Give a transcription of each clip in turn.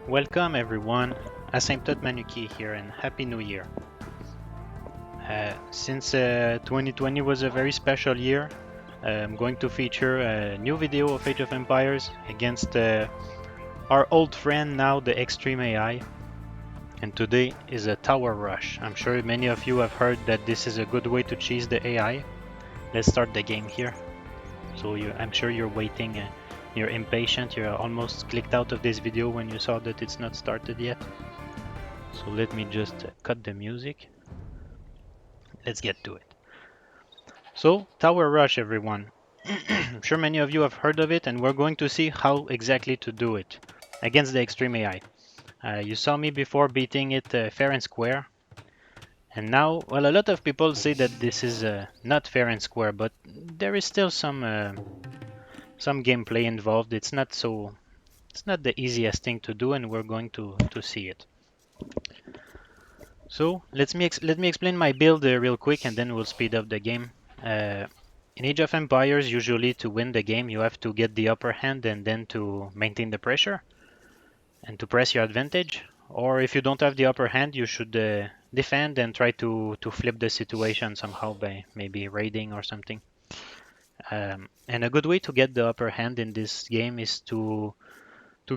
Welcome everyone, Asymptote Manuki here and Happy New Year. Since 2020 was a very special year, I'm going to feature a new video of Age of Empires against our old friend now, the Extreme AI. And today is a tower rush. I'm sure many of you have heard that this is a good way to cheese the AI. Let's start the game here. So I'm sure you're waiting, you're impatient, you're almost clicked out of this video when you saw that it's not started yet. So let me just cut the music. Let's get to it. So, Tower Rush, everyone. I'm sure many of you have heard of it, and we're going to see how exactly to do it against the Extreme AI. You saw me before beating it fair and square, and now, well, a lot of people say that this is not fair and square, but there is still some gameplay involved. It's not the easiest thing to do, and we're going to see it. So let me explain my build real quick, and then we'll speed up the game. In Age of Empires, usually to win the game, you have to get the upper hand and then to maintain the pressure and to press your advantage. Or if you don't have the upper hand, you should defend and try to flip the situation somehow by maybe raiding or something. And a good way to get the upper hand in this game is to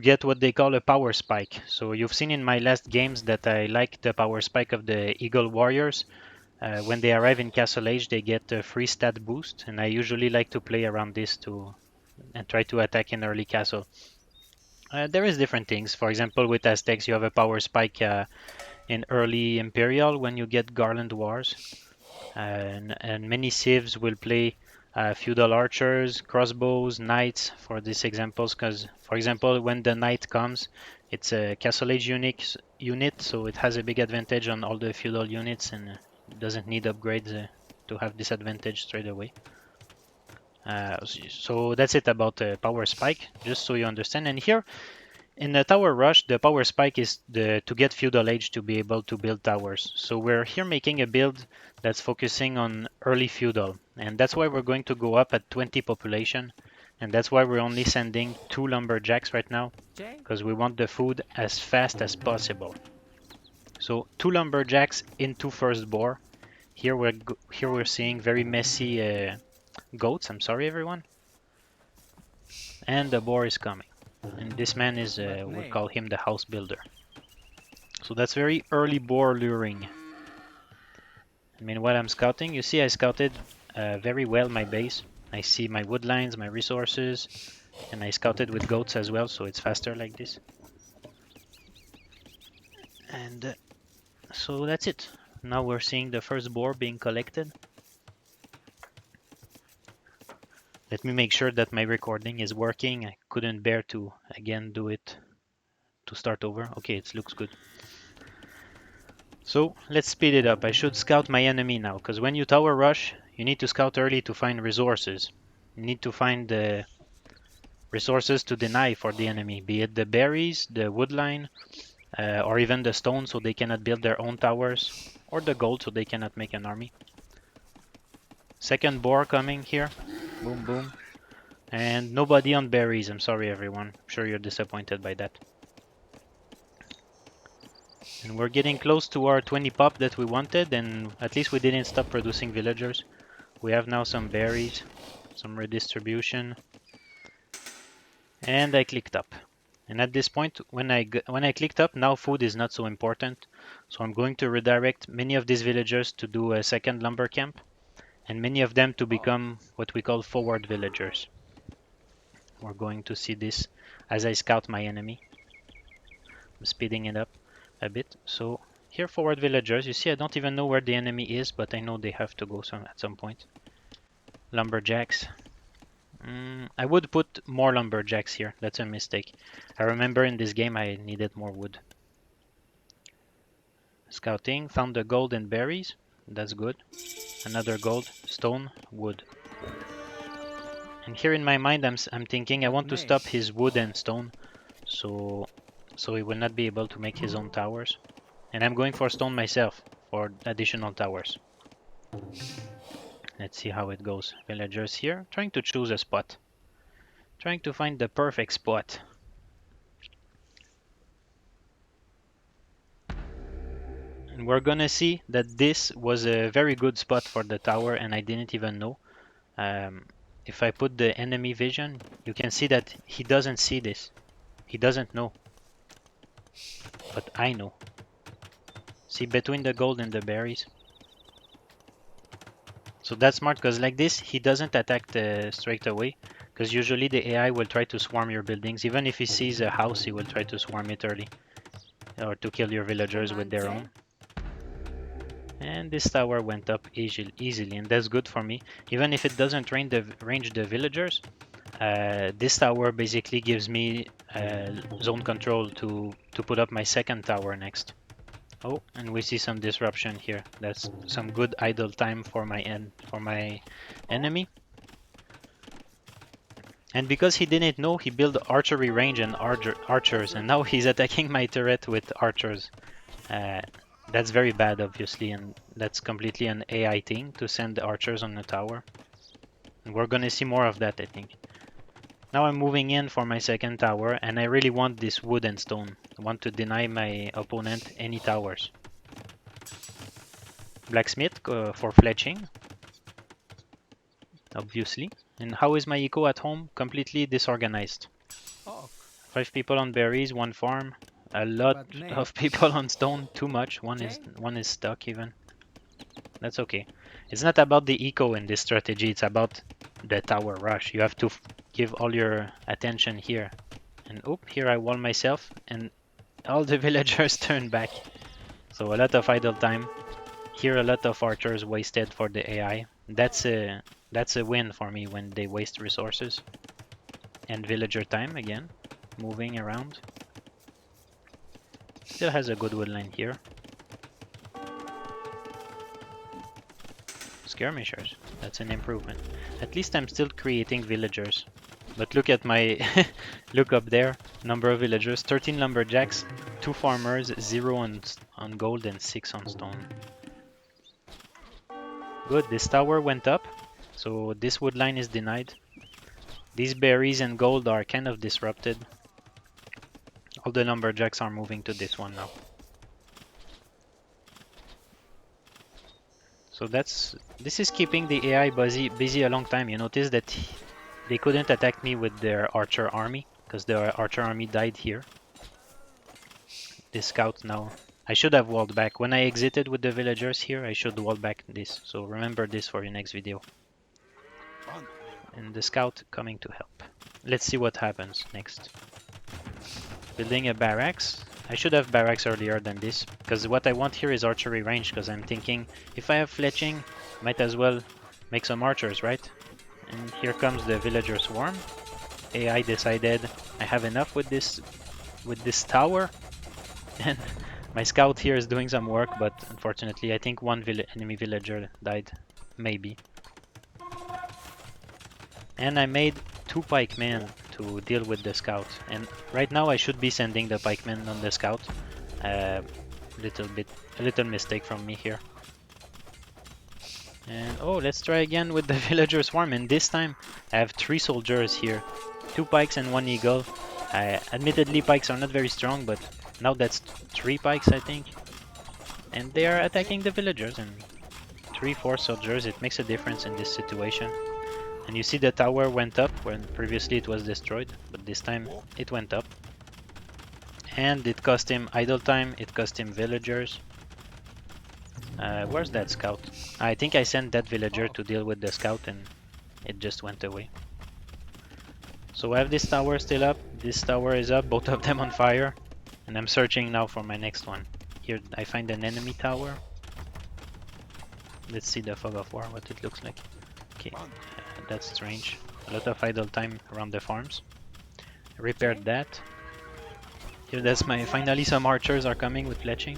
get what they call a power spike. So you've seen in my last games that I like the power spike of the Eagle Warriors. When they arrive in Castle Age, they get a free stat boost, and I usually like to play around this to and try to attack in early castle. There is different things. For example, with Aztecs, you have a power spike in early Imperial when you get Garland Wars, and many civs will play feudal archers, crossbows, knights for these examples. Because, for example, when the knight comes, it's a Castle Age unit, so it has a big advantage on all the feudal units, and it doesn't need upgrades to have this advantage straight away. So that's it about the power spike, just so you understand. And here in the tower rush, the power spike is to get feudal age to be able to build towers. So we're here making a build that's focusing on early feudal, and that's why we're going to go up at 20 population, and that's why we're only sending 2 lumberjacks right now, because we want the food as fast as possible. So 2 lumberjacks into first boar. Here we're seeing very messy goats. I'm sorry, everyone. And the boar is coming. And this man is, we'll call him the house builder. So that's very early boar luring. I mean, while I'm scouting, you see I scouted very well my base. I see my wood lines, my resources, and I scouted with goats as well, so it's faster like this. And so that's it. Now we're seeing the first boar being collected. Let me make sure that my recording is working. I couldn't bear to again do it to start over. Okay, it looks good. So let's speed it up. I should scout my enemy now, because when you tower rush, you need to scout early to find resources. You need to find the resources to deny for the enemy, be it the berries, the woodline, or even the stone so they cannot build their own towers, or the gold so they cannot make an army. Second boar coming here. Boom, boom. And nobody on berries. I'm sorry, everyone. I'm sure you're disappointed by that. And we're getting close to our 20 pop that we wanted, and at least we didn't stop producing villagers. We have now some berries, some redistribution, and I clicked up. And at this point, when I clicked up, now food is not so important. So I'm going to redirect many of these villagers to do a second lumber camp, and many of them to become what we call forward villagers. We're going to see this as I scout my enemy. I'm speeding it up a bit. So here, forward villagers, you see I don't even know where the enemy is, but I know they have to go at some point. Lumberjacks. I would put more lumberjacks here. That's a mistake. I remember in this game I needed more wood. Scouting. Found the gold and berries. That's good. Another gold. Stone. Wood. And here in my mind I'm thinking I want to stop his wood and stone. So he will not be able to make his own towers. And I'm going for stone myself for additional towers. Let's see how it goes. Villagers here. Trying to choose a spot. Trying to find the perfect spot. And we're gonna see that this was a very good spot for the tower and I didn't even know. Um, if I put the enemy vision, you can see that he doesn't see this. He doesn't know. But I know. See, between the gold and the berries. So that's smart because like this, he doesn't attack straight away. Because usually the AI will try to swarm your buildings. Even if he sees a house, he will try to swarm it early. Or to kill your villagers with their own. And this tower went up easily, and that's good for me. Even if it doesn't range the villagers, this tower basically gives me zone control to put up my second tower next. Oh, and we see some disruption here. That's some good idle time for my enemy. And because he didn't know, he built archery range and archers, and now he's attacking my turret with archers. That's very bad, obviously, and that's completely an AI thing to send the archers on the tower. And we're gonna see more of that, I think. Now I'm moving in for my second tower, and I really want this wood and stone. I want to deny my opponent any towers. Blacksmith for fletching, obviously. And how is my eco at home? Completely disorganized. 5 people on berries, 1 farm. A lot of people on stone, too much. One is stuck even. That's okay. It's not about the eco in this strategy, it's about the tower rush. You have to give all your attention here. And oop, here I wall myself and all the villagers turn back. So a lot of idle time. Here a lot of archers wasted for the AI. That's a win for me when they waste resources. And villager time again, moving around. Still has a good woodline here. Skirmishers, that's an improvement. At least I'm still creating villagers. But look at my look up there, number of villagers, 13 lumberjacks, 2 farmers, 0 on gold and 6 on stone. Good, this tower went up, so this wood line is denied. These berries and gold are kind of disrupted. All the lumberjacks are moving to this one now. So this is keeping the AI busy a long time. You notice that they couldn't attack me with their archer army because their archer army died here. This scout now. I should have walled back. When I exited with the villagers here, I should wall back this. So remember this for your next video. And the scout coming to help. Let's see what happens next. Building a barracks. I should have barracks earlier than this, because what I want here is archery range, because I'm thinking if I have fletching, might as well make some archers, right? And here comes the villager swarm. AI decided I have enough with this tower, and my scout here is doing some work, but unfortunately I think one enemy villager died, maybe. And I made 2 pikemen to deal with the scout. And right now I should be sending the pikemen on the scout. A little mistake from me here. And oh, let's try again with the villager swarm. And this time I have 3 soldiers here. 2 pikes and 1 eagle. Admittedly, pikes are not very strong, but now that's 3 pikes, I think. And they are attacking the villagers. And 3-4 soldiers, it makes a difference in this situation. And you see the tower went up when previously it was destroyed, but this time it went up. And it cost him idle time, it cost him villagers. Where's that scout? I think I sent that villager to deal with the scout and it just went away. So I have this tower still up, this tower is up, both of them on fire. And I'm searching now for my next one. Here I find an enemy tower. Let's see the fog of war, what it looks like. Okay. That's strange. A lot of idle time around the farms. Repaired that. Here, that's my. Finally, some archers are coming with fletching.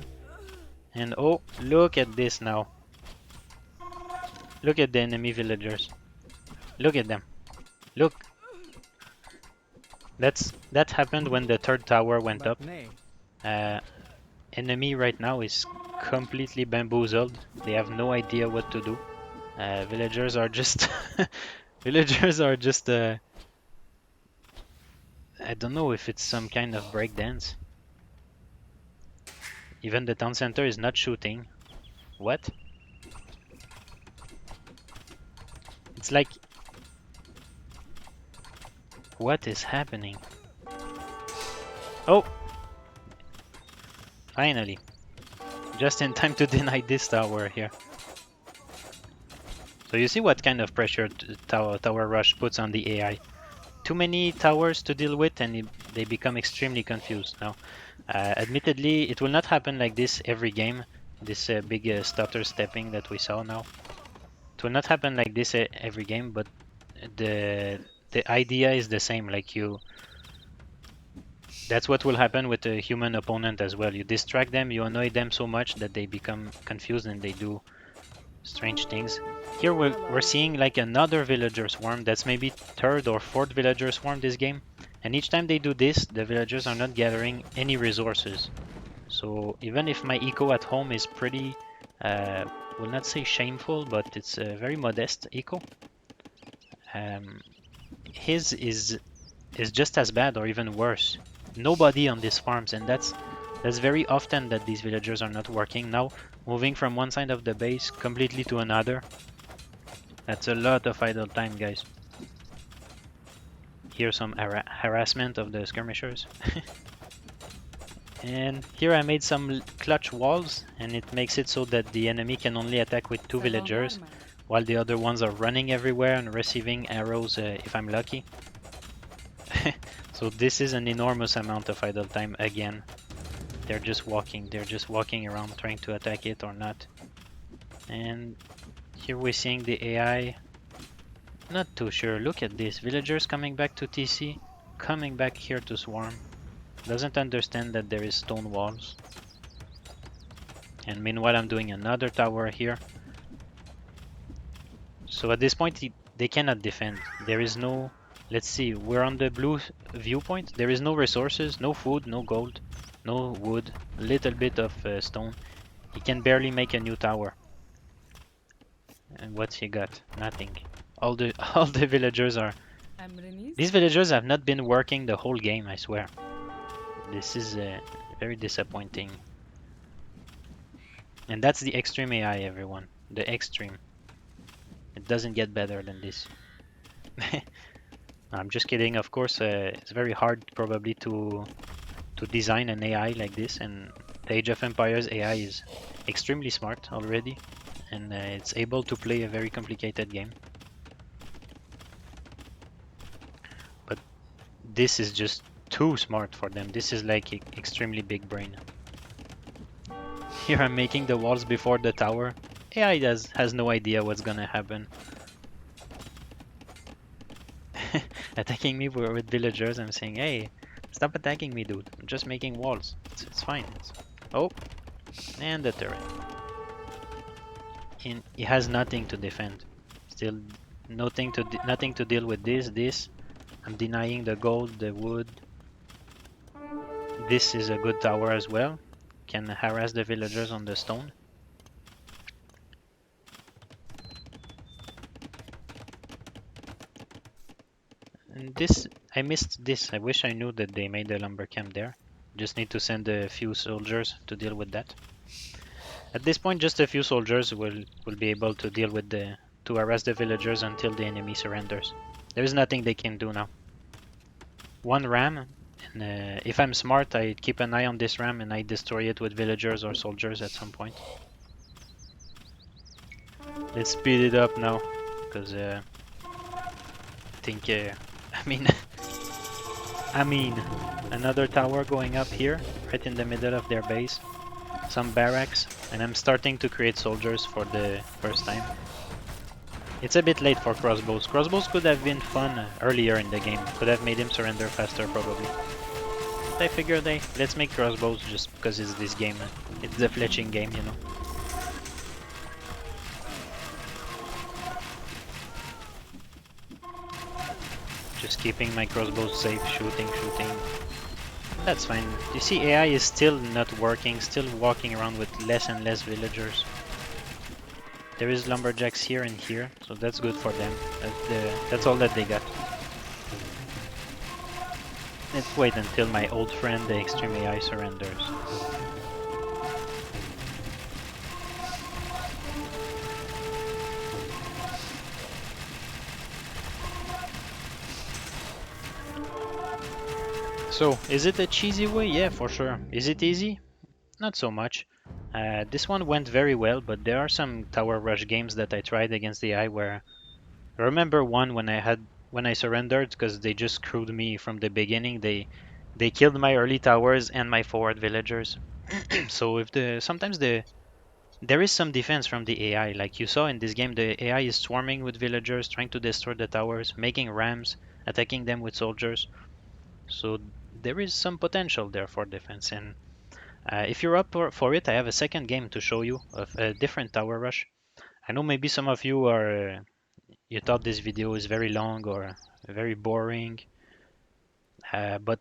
And oh, look at this now. Look at the enemy villagers. Look at them. Look. That happened when the 3rd tower went up. Enemy right now is completely bamboozled. They have no idea what to do. Villagers are just villagers are just I don't know if it's some kind of breakdance. Even the town center is not shooting. What? It's like... What is happening? Oh! Finally. Just in time to deny this tower here. So you see what kind of pressure Tower Rush puts on the AI. Too many towers to deal with and they become extremely confused now. Admittedly, it will not happen like this every game. This big stutter stepping that we saw now. It will not happen like this every game, but the idea is the same. Like that's what will happen with a human opponent as well. You distract them, you annoy them so much that they become confused and they do strange things. Here we're seeing like another villager swarm. That's maybe third or fourth villager swarm this game. And each time they do this, the villagers are not gathering any resources. So even if my eco at home is pretty, will not say shameful, but it's a very modest eco. His is just as bad or even worse. Nobody on these farms, and that's very often that these villagers are not working. Now moving from one side of the base completely to another. That's a lot of idle time, guys. Here's some harassment of the skirmishers. And here I made some clutch walls, and it makes it so that the enemy can only attack with 2 villagers, while the other ones are running everywhere and receiving arrows if I'm lucky. So this is an enormous amount of idle time again. They're just walking around trying to attack it or not. And here we're seeing the AI. Not too sure. Look at this. Villagers coming back to TC, coming back here to swarm. Doesn't understand that there is stone walls. And meanwhile I'm doing another tower here. So at this point they cannot defend. There is no... Let's see, we're on the blue viewpoint. There is no resources, no food, no gold, no wood, a little bit of stone. He can barely make a new tower. And what's he got? Nothing. All the villagers are... These villagers have not been working the whole game, I swear. This is very disappointing. And that's the extreme AI, everyone. The extreme. It doesn't get better than this. I'm just kidding, of course. It's very hard probably to design an AI like this, and the Age of Empires AI is extremely smart already, and it's able to play a very complicated game. But this is just too smart for them. This is like extremely big brain. Here I'm making the walls before the tower. AI has no idea what's gonna happen. Attacking me with villagers, I'm saying, hey, stop attacking me, dude. I'm just making walls. It's fine. Oh, and the turret. He has nothing to defend. Still nothing to deal with this. I'm denying the gold, the wood. This is a good tower as well. Can harass the villagers on the stone. And this, I missed this. I wish I knew that they made a lumber camp there. Just need to send a few soldiers to deal with that. At this point, just a few soldiers will be able to deal with to harass the villagers until the enemy surrenders. There is nothing they can do now. One ram, and if I'm smart, I keep an eye on this ram and I destroy it with villagers or soldiers at some point. Let's speed it up now, because I think, I mean, another tower going up here, right in the middle of their base. Some barracks, and I'm starting to create soldiers for the first time. It's a bit late for crossbows. Crossbows could have been fun earlier in the game. Could have made him surrender faster, probably. But I figured, hey, let's make crossbows just because it's this game. It's the fletching game, you know. Just keeping my crossbows safe, shooting. That's fine. You see, AI is still not working, still walking around with less and less villagers. There is lumberjacks here and here, so that's good for them. That's all that they got. Let's wait until my old friend, the Extreme AI, surrenders. So, is it a cheesy way? Yeah, for sure. Is it easy? Not so much. This one went very well, but there are some tower rush games that I tried against the AI where I remember one when I surrendered because they just screwed me from the beginning. They killed my early towers and my forward villagers. So if sometimes there is some defense from the AI. Like you saw in this game, the AI is swarming with villagers, trying to destroy the towers, making rams, attacking them with soldiers. So there is some potential there for defense. And if you're up for it, I have a second game to show you of a different tower rush. I know maybe some of you are you thought this video is very long or very boring, but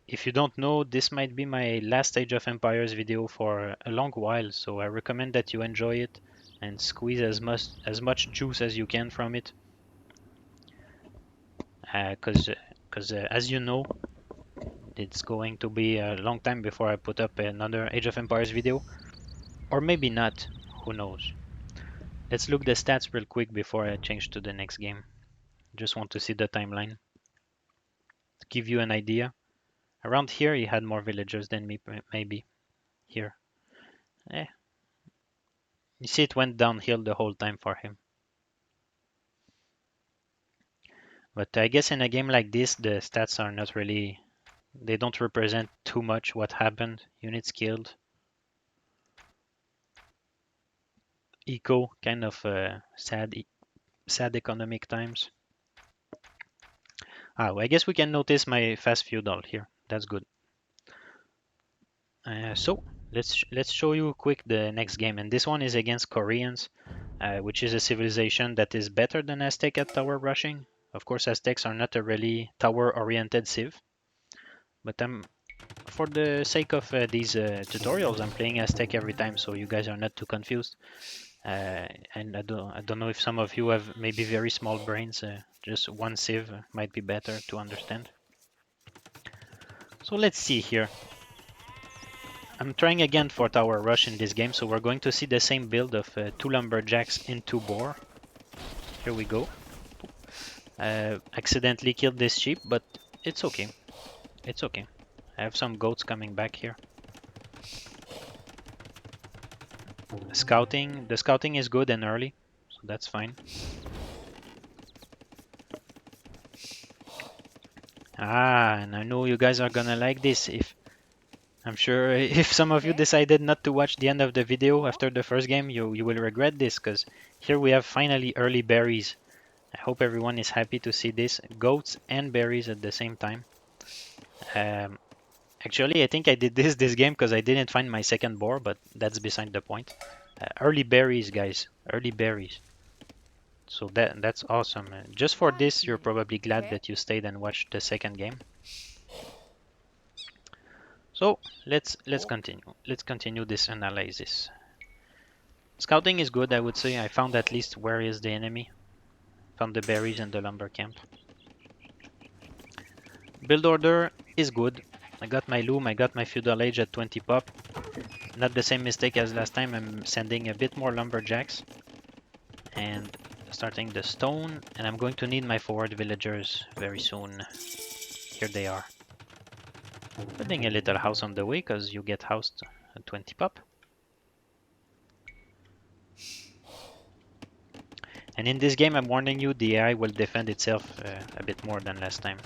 if you don't know, this might be my last Age of Empires video for a long while, so I recommend that you enjoy it and squeeze as much juice as you can from it, because as you know, it's going to be a long time before I put up another Age of Empires video, or maybe not, who knows. Let's look the stats real quick before I change to the next game. Just want to see the timeline to give you an idea. Around here, he had more villagers than me, maybe. Here. Eh. You see, it went downhill the whole time for him. But I guess in a game like this, the stats are not really. They don't represent too much what happened. Units killed. Eco, kind of sad economic times. Well, I guess we can notice my fast feudal here. That's good. So let's show you quick the next game, and this one is against Koreans, which is a civilization that is better than Aztec at tower rushing. Of course, Aztecs are not a really tower-oriented civ, but for the sake of these tutorials, I'm playing Aztec every time, so you guys are not too confused. And I don't know if some of you have maybe very small brains. Just one civ might be better to understand. So let's see here. I'm trying again for tower rush in this game, so we're going to see the same build of 2 lumberjacks in 2 boar. Here we go. Accidentally killed this sheep, but it's okay. It's okay. I have some goats coming back here. Scouting. The scouting is good and early, so that's fine. And I know you guys are gonna like this. I'm sure if some of you decided not to watch the end of the video after the first game, you will regret this, because here we have finally early berries. I hope everyone is happy to see this. Goats and berries at the same time. Actually, I think I did this game because I didn't find my second boar, but that's beside the point. Early berries, guys. Early berries. So that's awesome. Just for this, you're probably glad that you stayed and watched the second game. So let's continue. Let's continue this analysis. Scouting is good, I would say. I found at least where is the enemy. Found the berries and the lumber camp. Build order is good. I got my loom, I got my feudal age at 20 pop. Not the same mistake as last time. I'm sending a bit more lumberjacks. And starting the stone. And I'm going to need my forward villagers very soon. Here they are. Building a little house on the way because you get housed at 20 pop. And in this game, I'm warning you, the AI will defend itself a bit more than last time.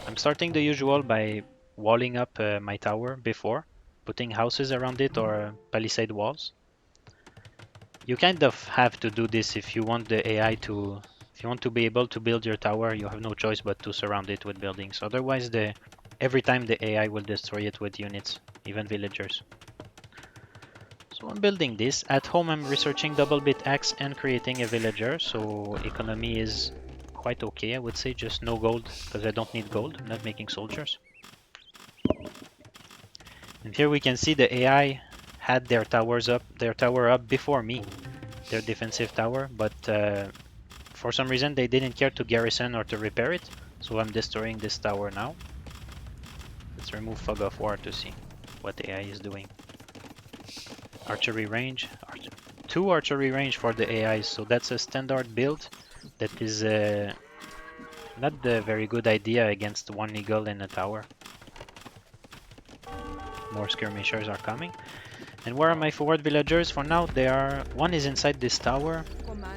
I'm starting the usual by walling up my tower before, putting houses around it or palisade walls. You kind of have to do this if you want the AI to, if you want to be able to build your tower, you have no choice but to surround it with buildings. Otherwise, every time the AI will destroy it with units, even villagers. So I'm building this. At home, I'm researching double bit axe and creating a villager, so economy is quite okay, I would say. Just no gold, because I don't need gold. I'm not making soldiers. And here we can see the AI had their tower up before me, their defensive tower, but for some reason they didn't care to garrison or to repair it, so I'm destroying this tower now. Let's remove Fog of War to see what the AI is doing. Archery range, 2 archery range for the AIs, so that's a standard build that is not a very good idea against 1 eagle in a tower. more skirmishers are coming. And where are my forward villagers? For now, they are... One is inside this tower,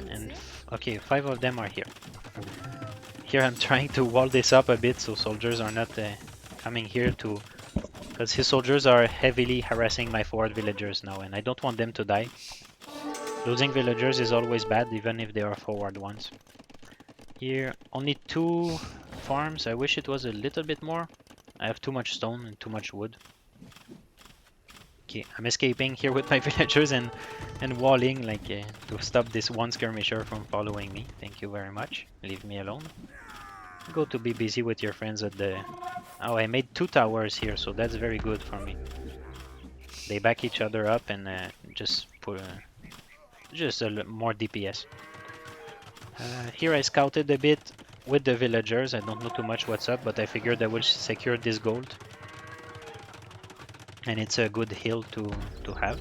and okay, 5 of them are here. Here I'm trying to wall this up a bit so soldiers are not coming here to... Because his soldiers are heavily harassing my forward villagers now, and I don't want them to die. Losing villagers is always bad, even if they are forward ones. Here, only 2 farms. I wish it was a little bit more. I have too much stone and too much wood. Okay, I'm escaping here with my villagers and walling like to stop this one skirmisher from following me. Thank you very much. Leave me alone. Go to be busy with your friends at the... Oh, I made 2 towers here, so that's very good for me. They back each other up and just put just a more DPS. Here I scouted a bit with the villagers. I don't know too much what's up, but I figured I will secure this gold. And it's a good hill to have.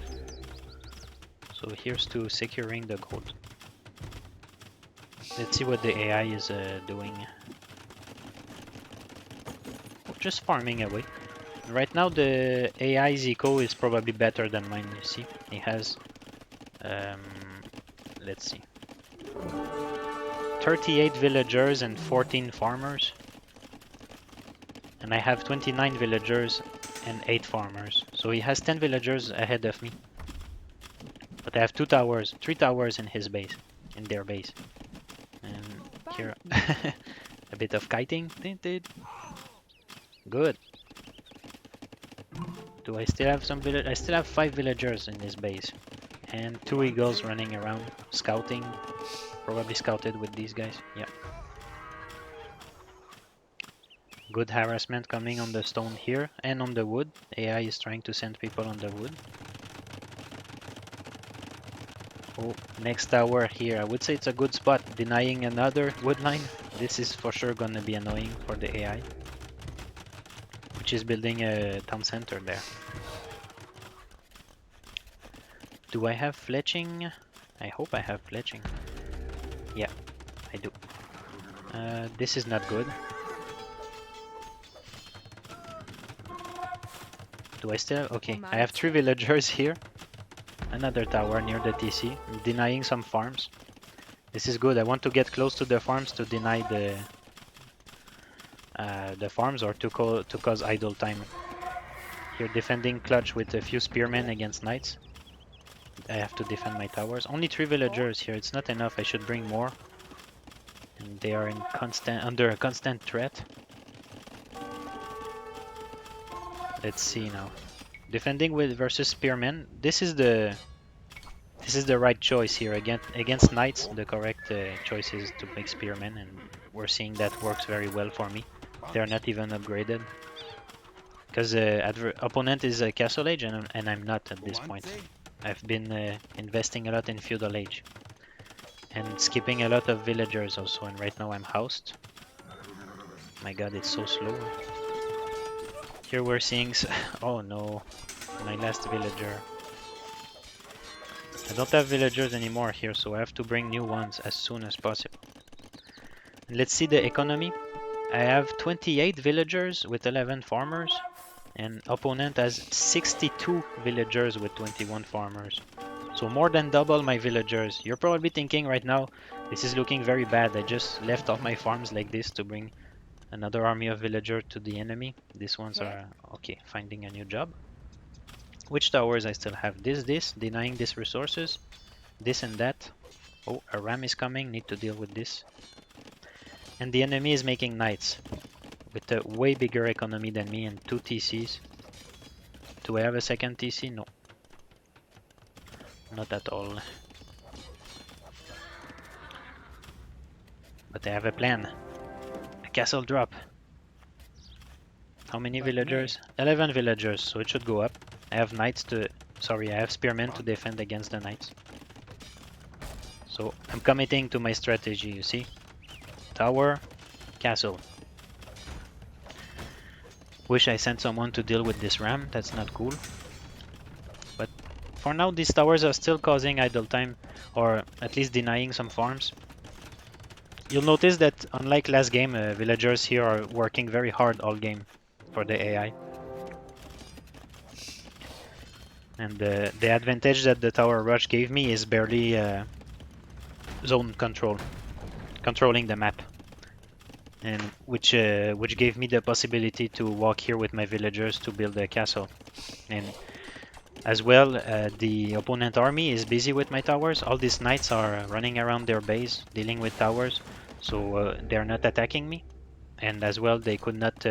So here's to securing the gold. Let's see what the AI is doing. Just farming away. Right now the AI's eco is probably better than mine, you see. He has, let's see, 38 villagers and 14 farmers. And I have 29 villagers and 8 farmers. So he has 10 villagers ahead of me. But I have 2 towers, 3 towers in his base, in their base. And here, a bit of kiting. Good. Do I still have some village? I still have 5 villagers in this base. And 2 eagles running around, scouting. Probably scouted with these guys, yeah. Good harassment coming on the stone here and on the wood. AI is trying to send people on the wood. Oh, next tower here. I would say it's a good spot. Denying another wood line. This is for sure gonna be annoying for the AI. Which is building a town center there. Do I have fletching? I hope I have fletching. Yeah, I do. This is not good. Do I still? Okay, I have 3 villagers here. Another tower near the TC. I'm denying some farms. This is good. I want to get close to the farms to deny the farms or to cause idle time. Here defending clutch with a few spearmen against knights. I have to defend my towers. Only 3 villagers here. It's not enough. I should bring more. And they are under constant threat. Let's see now. Defending with versus spearmen. This is the right choice here. Against knights, the correct choice is to make spearmen, and we're seeing that works very well for me. They're not even upgraded. Because opponent is a Castle Age and I'm not at this point. I've been investing a lot in Feudal Age. And skipping a lot of villagers also, and right now I'm housed. My god, it's so slow. Here we're seeing... Oh no, my last villager. I don't have villagers anymore here, so I have to bring new ones as soon as possible. Let's see the economy. I have 28 villagers with 11 farmers, and opponent has 62 villagers with 21 farmers. So more than double my villagers. You're probably thinking right now, this is looking very bad. I just left all my farms like this to bring another army of villagers to the enemy. These ones are, okay, finding a new job. Which towers I still have? This, denying these resources. This and that. Oh, a ram is coming, need to deal with this. And the enemy is making knights. With a way bigger economy than me and 2 TCs. Do I have a second TC? No. Not at all. But I have a plan. A castle drop. How many villagers? 11 villagers, so it should go up. I have knights to... Sorry, I have spearmen to defend against the knights. So I'm committing to my strategy, you see? Tower, castle. Wish I sent someone to deal with this ram, that's not cool. But for now these towers are still causing idle time, or at least denying some farms. You'll notice that unlike last game, villagers here are working very hard all game for the AI. And the advantage that the tower rush gave me is barely zone controlling the map, and which gave me the possibility to walk here with my villagers to build a castle. And as well, the opponent army is busy with my towers. All these knights are running around their base, dealing with towers, so they're not attacking me. And as well, they could not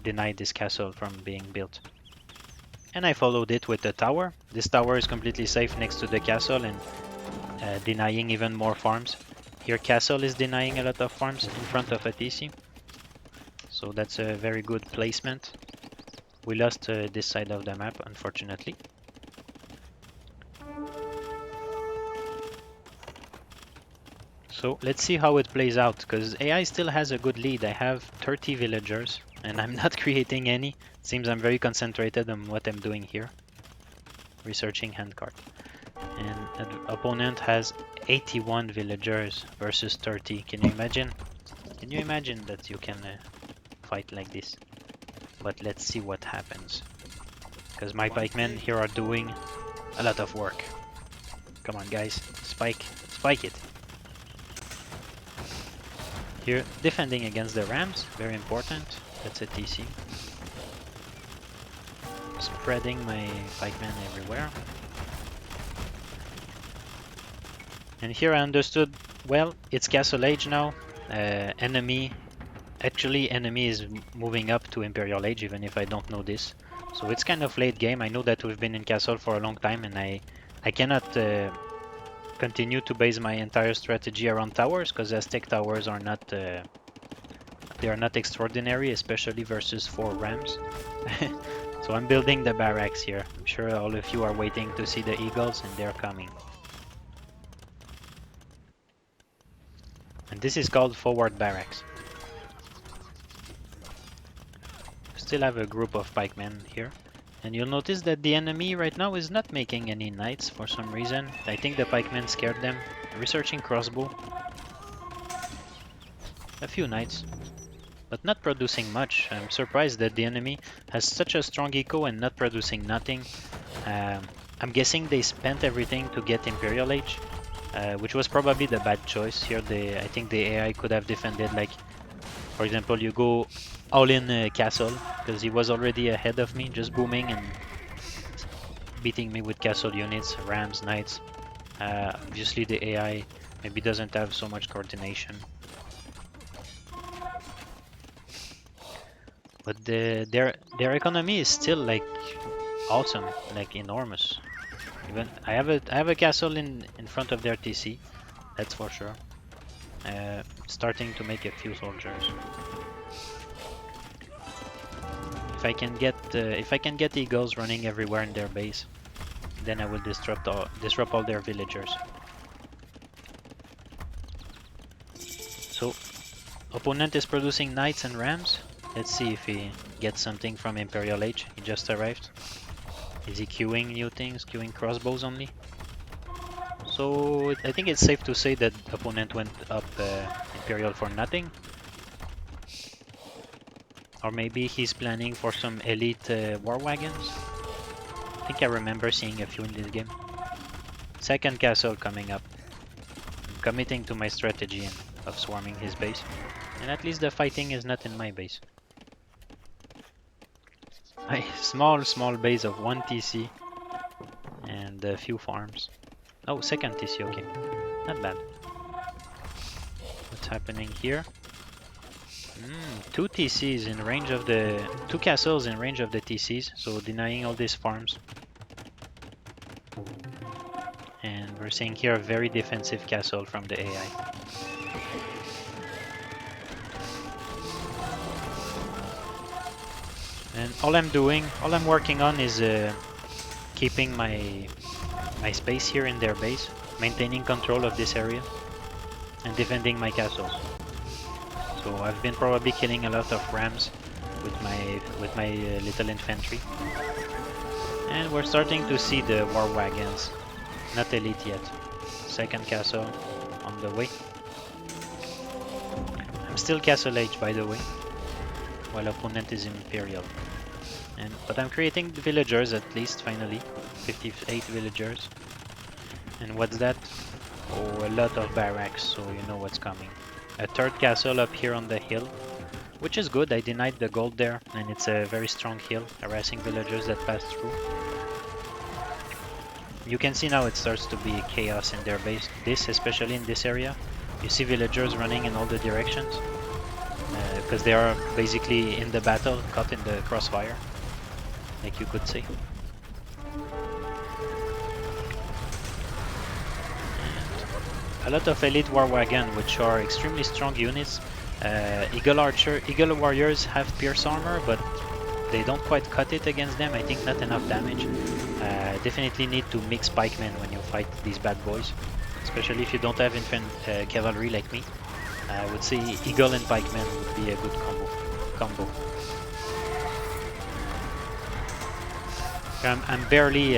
deny this castle from being built. And I followed it with a tower. This tower is completely safe next to the castle and denying even more farms. Here castle is denying a lot of farms in front of a TC. So that's a very good placement. We lost this side of the map, unfortunately. So let's see how it plays out, because AI still has a good lead. I have 30 villagers and I'm not creating any. It seems I'm very concentrated on what I'm doing here. Researching handcart. And the opponent has 81 villagers versus 30. Can you imagine? Can you imagine that you can fight like this? But let's see what happens. Because my pikemen here are doing a lot of work. Come on guys, spike it. Here, defending against the rams, very important. That's a TC. Spreading my pikemen everywhere. And here I understood, well, it's Castle Age now. Enemy is moving up to Imperial Age, even if I don't know this. So it's kind of late game. I know that we've been in Castle for a long time, and I cannot continue to base my entire strategy around towers, because Aztec towers are not they are not extraordinary, especially versus 4 rams. So I'm building the barracks here. I'm sure all of you are waiting to see the eagles, and they're coming. And this is called forward barracks. Still have a group of pikemen here. And you'll notice that the enemy right now is not making any knights for some reason. I think the pikemen scared them. Researching crossbow. A few knights, but not producing much. I'm surprised that the enemy has such a strong eco and not producing nothing. I'm guessing they spent everything to get Imperial Age, which was probably the bad choice here. I think the AI could have defended, like, for example, you go all in castle, because he was already ahead of me, just booming and beating me with castle units, rams, knights. Obviously the AI maybe doesn't have so much coordination. But their economy is still like awesome, like enormous. Even I have a castle in front of their TC, that's for sure. Starting to make a few soldiers. If I can get eagles running everywhere in their base, then I will disrupt all their villagers. So opponent is producing knights and rams. Let's see if he gets something from Imperial Age. He just arrived. Is he queuing new things, queuing crossbows only? So I think it's safe to say that opponent went up Imperial for nothing. Or maybe he's planning for some elite war wagons. I think I remember seeing a few in this game. Second castle coming up. I'm committing to my strategy of swarming his base. And at least the fighting is not in my base. A small base of 1 TC and a few farms. Oh, second TC, okay. Not bad. What's happening here? 2 TCs in range of the... 2 castles in range of the TCs, so denying all these farms. And we're seeing here a very defensive castle from the AI. And all I'm working on is keeping my space here in their base, maintaining control of this area, and defending my castles. So I've been probably killing a lot of rams with my little infantry. And we're starting to see the war wagons. Not elite yet. Second castle on the way. I'm still Castle Age, by the way, while opponent is Imperial. But I'm creating villagers at least finally, 58 villagers. And what's that? Oh, a lot of barracks, so you know what's coming. A third castle up here on the hill, which is good. I denied the gold there, and it's a very strong hill, harassing villagers that pass through. You can see now it starts to be chaos in their base. This, especially in this area, you see villagers running in all the directions because they are basically in the battle, caught in the crossfire, like you could say. A lot of elite war wagon, which are extremely strong units. Eagle warriors have pierce armor, but they don't quite cut it against them. I think not enough damage. Definitely need to mix pikemen when you fight these bad boys, especially if you don't have cavalry like me. I would say eagle and pikemen would be a good combo. I'm barely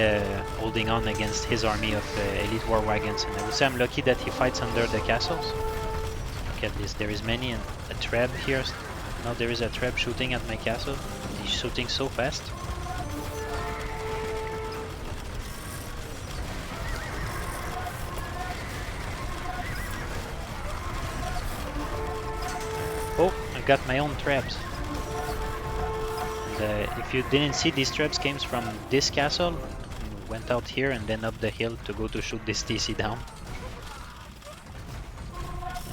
holding on against his army of elite war wagons, and I would say I'm lucky that he fights under the castles. Look at this, there is many, and a treb here. Now there is a treb shooting at my castle. He's shooting so fast. Oh, I got my own trebs. If you didn't see, these trebs came from this castle, went out here and then up the hill to go to shoot this TC down.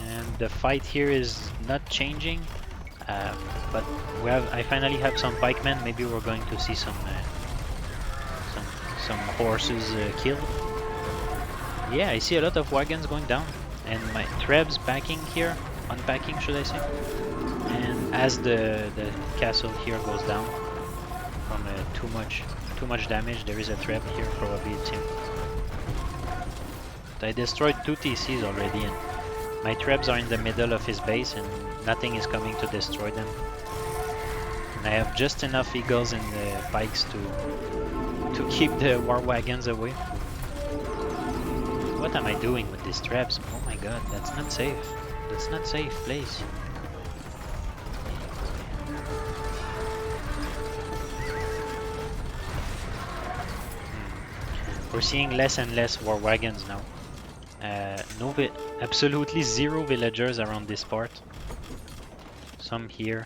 And the fight here is not changing, but I finally have some pikemen. Maybe we're going to see some horses killed. Yeah, I see a lot of wagons going down, and my trebs backing here, unpacking should I say. And as the castle here goes down from too much damage, there is a trap here, probably it's him. But I destroyed 2 TCs already, and my traps are in the middle of his base and nothing is coming to destroy them. And I have just enough eagles and pikes to keep the war wagons away. What am I doing with these traps? Oh my god, that's not safe. That's not safe, please. We're seeing less and less war wagons now. Absolutely zero villagers around this part. Some here,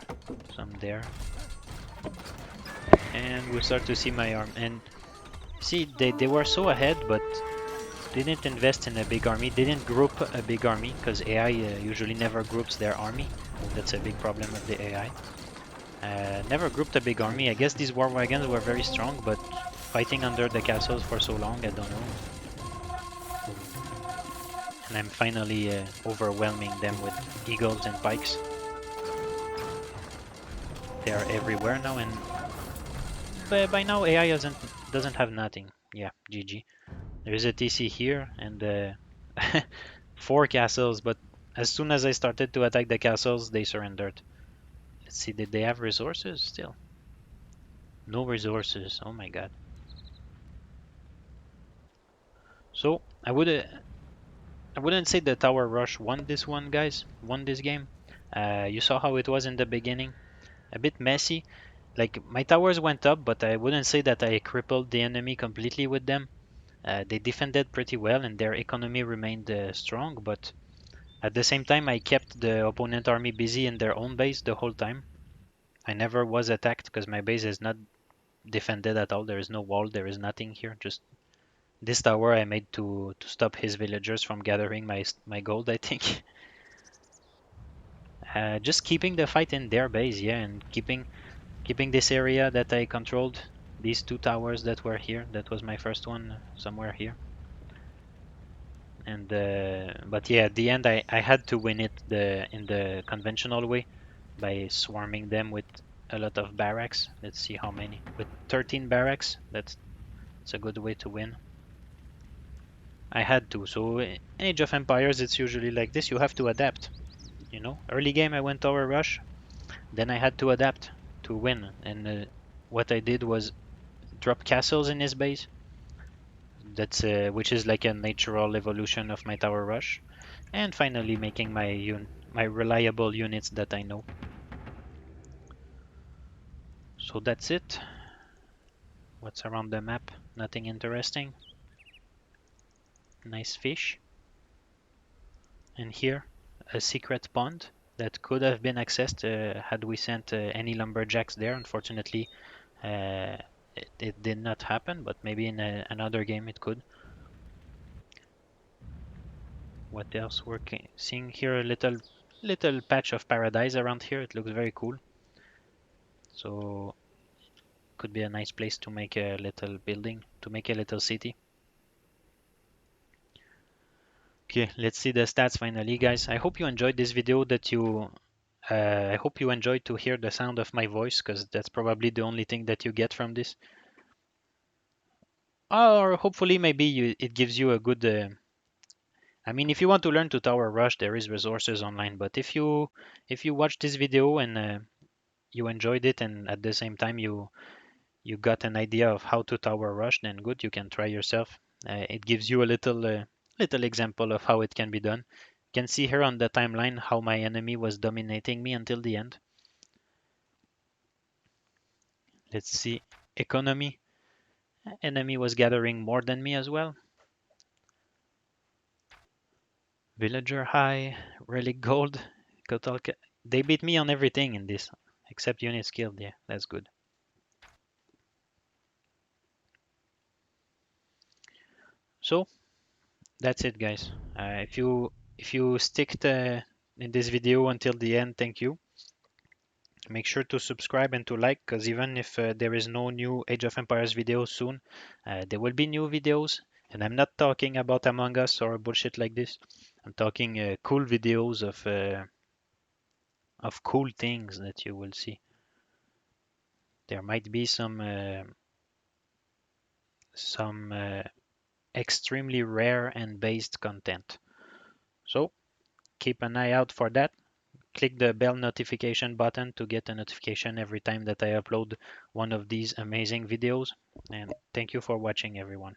some there. And we start to see my arm. And see, they were so ahead, but didn't invest in a big army. They didn't group a big army, because AI usually never groups their army. That's a big problem of the AI. Never grouped a big army. I guess these war wagons were very strong, but fighting under the castles for so long, I don't know. And I'm finally overwhelming them with eagles and pikes. They are everywhere now, and by now AI doesn't have nothing. Yeah, GG. There is a TC here and 4 castles, but as soon as I started to attack the castles, they surrendered. Let's see, did they have resources still? No resources. Oh my god. So I wouldn't say the Tower Rush won this one, guys. Won this game. You saw how it was in the beginning. A bit messy. Like, my towers went up, but I wouldn't say that I crippled the enemy completely with them. They defended pretty well and their economy remained strong, but at the same time I kept the opponent army busy in their own base the whole time. I never was attacked because my base is not defended at all. There is no wall, there is nothing here. Just this tower I made to stop his villagers from gathering my gold, I think. Just keeping the fight in their base, yeah, and keeping this area that I controlled. These 2 towers that were here. That was my first one, somewhere here. And but yeah, at the end I had to win it in the conventional way by swarming them with a lot of barracks. Let's see how many. With 13 barracks, it's a good way to win. I had to. So in Age of Empires, it's usually like this. You have to adapt. You know, early game I went Tower Rush, then I had to adapt to win. And what I did was drop castles in his base. That's which is like a natural evolution of my Tower Rush. And finally making my reliable units that I know. So that's it. What's around the map? Nothing interesting. Nice fish. And here, a secret pond that could have been accessed had we sent any lumberjacks there. Unfortunately, it did not happen, but maybe in another game it could. What else we're seeing here? A little patch of paradise around here. It looks very cool. So could be a nice place to make a little building, to make a little city. Okay, let's see the stats finally, guys. I hope you enjoyed this video. I hope you enjoyed to hear the sound of my voice, because that's probably the only thing that you get from this. Or hopefully maybe it gives you a good. I mean, if you want to learn to tower rush, there is resources online. But if you watch this video and you enjoyed it, and at the same time you got an idea of how to tower rush, then good, you can try yourself. It gives you a little example of how it can be done. You can see here on the timeline how my enemy was dominating me until the end. Let's see, economy. Enemy was gathering more than me as well. Villager high, relic gold. They beat me on everything in this, except unit skill. Yeah, that's good. So that's it, guys. If you stick in this video until the end, thank you. Make sure to subscribe and to like, because even if there is no new Age of Empires video soon, there will be new videos. And I'm not talking about Among Us or bullshit like this. I'm talking cool videos of cool things that you will see. There might be some extremely rare and based content. So keep an eye out for that. Click the bell notification button to get a notification every time that I upload one of these amazing videos. And thank you for watching, everyone.